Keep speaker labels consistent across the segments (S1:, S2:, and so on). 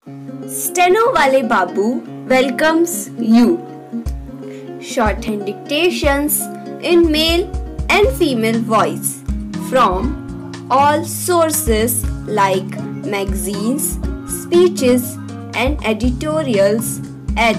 S1: Steno Wale Babu welcomes you. Shorthand dictations in male and female voice from all sources like magazines, speeches, and editorials at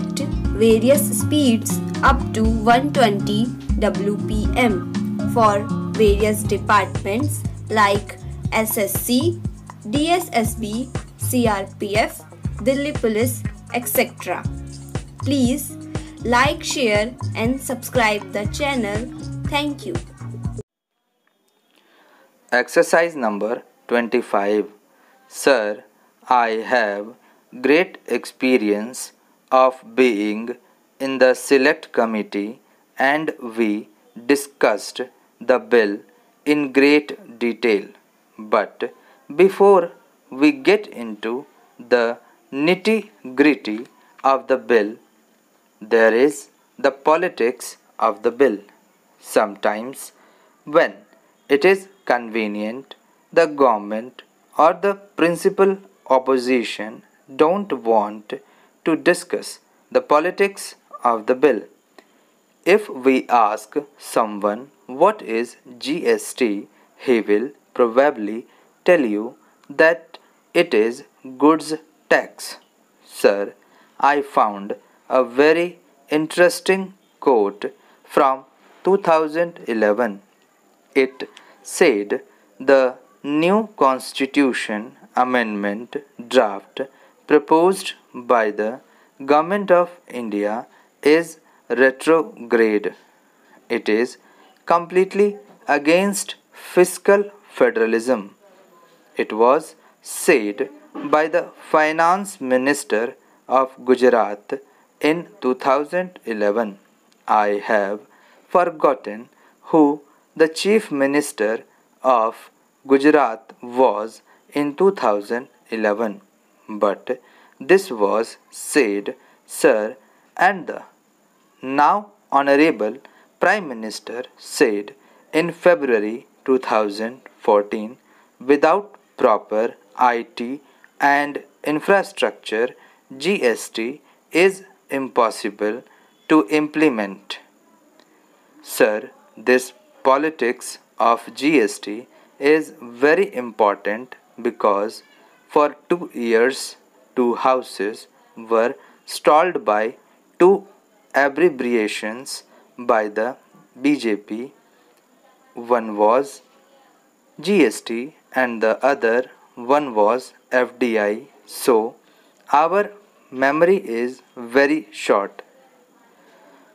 S1: various speeds up to 120 WPM for various departments like SSC, DSSB, CRPF, Delhi Police, etc. Please like, share and subscribe the channel. Thank you.
S2: Exercise number 25. Sir, I have great experience of being in the select committee and we discussed the bill in great detail. But before we get into the nitty-gritty of the bill, there is the politics of the bill. Sometimes, when it is convenient, the government or the principal opposition don't want to discuss the politics of the bill. If we ask someone what is GST, he will probably tell you that it is goods tax. Sir, I found a very interesting quote from 2011. It said the new constitution amendment draft proposed by the Government of India is retrograde. It is completely against fiscal federalism. It was said by the Finance Minister of Gujarat in 2011. I have forgotten who the Chief Minister of Gujarat was in 2011, but this was said, sir, and the now Honorable Prime Minister said in February 2014, without proper IT and infrastructure, GST is impossible to implement. Sir, this politics of GST is very important because for 2 years, 2 houses were stalled by 2 abbreviations by the BJP. One was GST and the other one was FDI. So, our memory is very short.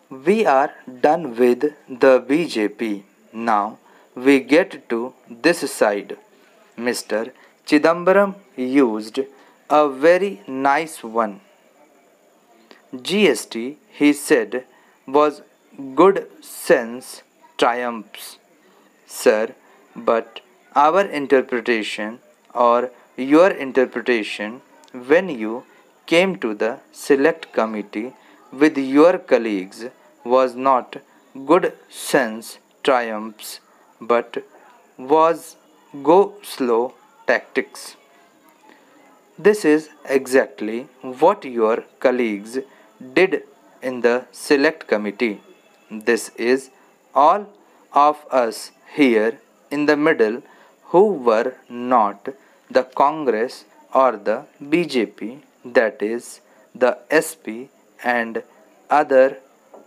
S2: We are done with the BJP. Now we get to this side. Mr. Chidambaram used a very nice one. GST, he said, was good sense triumphs. Sir, but our interpretation or your interpretation when you came to the select committee with your colleagues was not good sense triumphs but was go slow tactics. This is exactly what your colleagues did in the select committee. This is all of us here in the middle who were not the Congress or the BJP, that is the SP and other,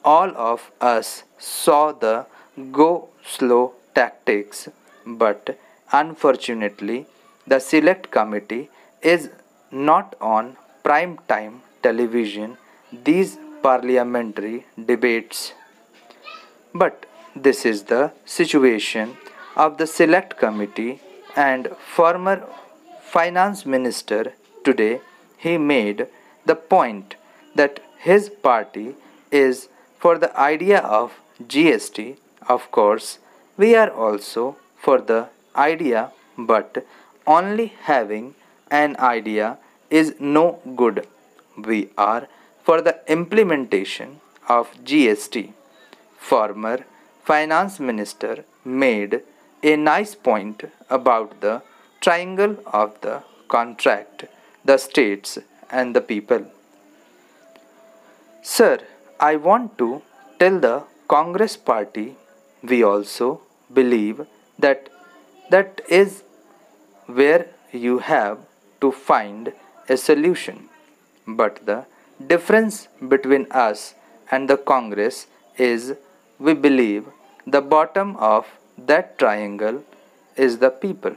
S2: all of us saw the go slow tactics, but unfortunately the select committee is not on prime time television these parliamentary debates. But this is the situation of the select committee, and former finance minister today he made the point that his party is for the idea of GST. Of course, we are also for the idea, but only having an idea is no good. We are for the implementation of GST. Former finance minister made a nice point about the triangle of the contract, the states and the people. Sir, I want to tell the Congress party we also believe that that is where you have to find a solution. But the difference between us and the Congress is we believe the bottom of that triangle is the people.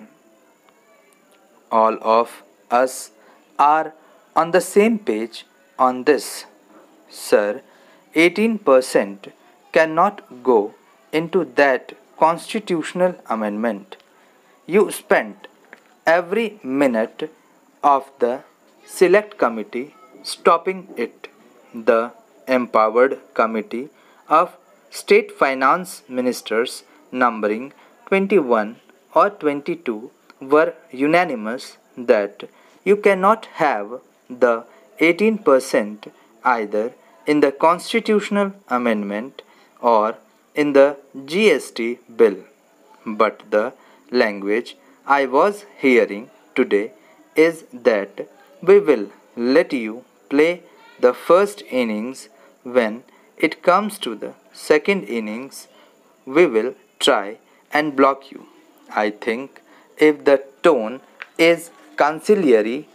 S2: All of us are on the same page on this. Sir, 18% cannot go into that constitutional amendment. You spent every minute of the select committee stopping it. The empowered committee of state finance ministers numbering 21 or 22 were unanimous that you cannot have the 18% either in the constitutional amendment or in the GST bill. But the language I was hearing today is that we will let you play the first innings. When it comes to the second innings, we will try and block you. I think if the tone is conciliatory,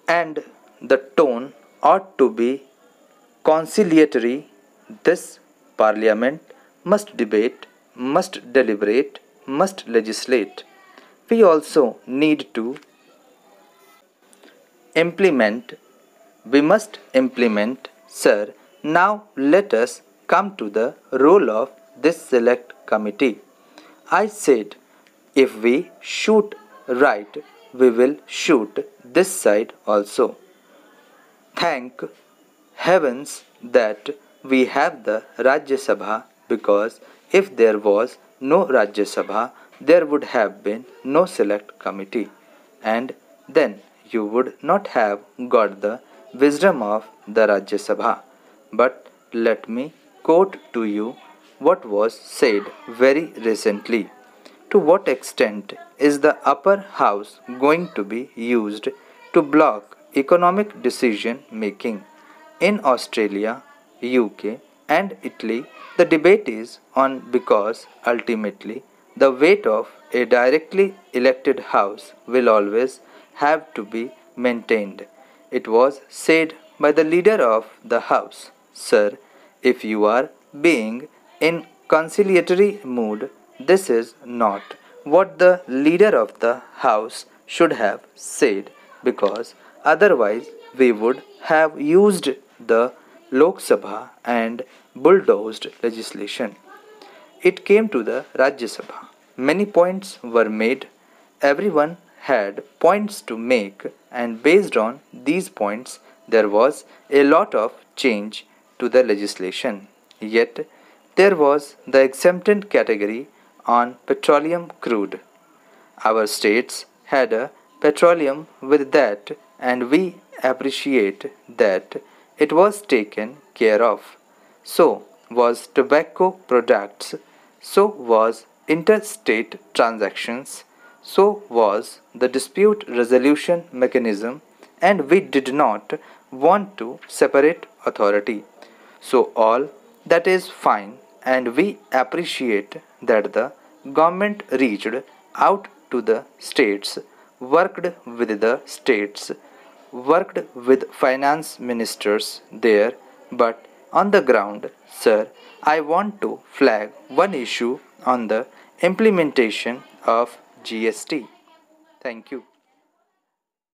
S2: and the tone ought to be conciliatory, this parliament must debate, must deliberate, must legislate. We also need to implement. We must implement, sir. Now let us come to the role of this select committee. I said, if we shoot right, we will shoot this side also. Thank heavens that we have the Rajya Sabha, because if there was no Rajya Sabha, there would have been no select committee, and then you would not have got the wisdom of the Rajya Sabha. But let me quote to you what was said very recently. To what extent is the upper house going to be used to block economic decision making? In Australia, UK, and Italy, the debate is on, because ultimately the weight of a directly elected house will always have to be maintained. It was said by the leader of the house, sir, if you are being in conciliatory mood, this is not what the leader of the house should have said, because otherwise we would have used the Lok Sabha and bulldozed legislation. It came to the Rajya Sabha. Many points were made. Everyone had points to make, and based on these points, there was a lot of change to the legislation. Yet, there was the exempted category on petroleum crude. Our states had a petroleum with that, and we appreciate that it was taken care of. So was tobacco products, so was interstate transactions, so was the dispute resolution mechanism, and we did not want to separate authority. So all that is fine, and we appreciate that the government reached out to the states, worked with the states, worked with finance ministers there. But on the ground, sir, I want to flag one issue on the implementation of GST. Thank you.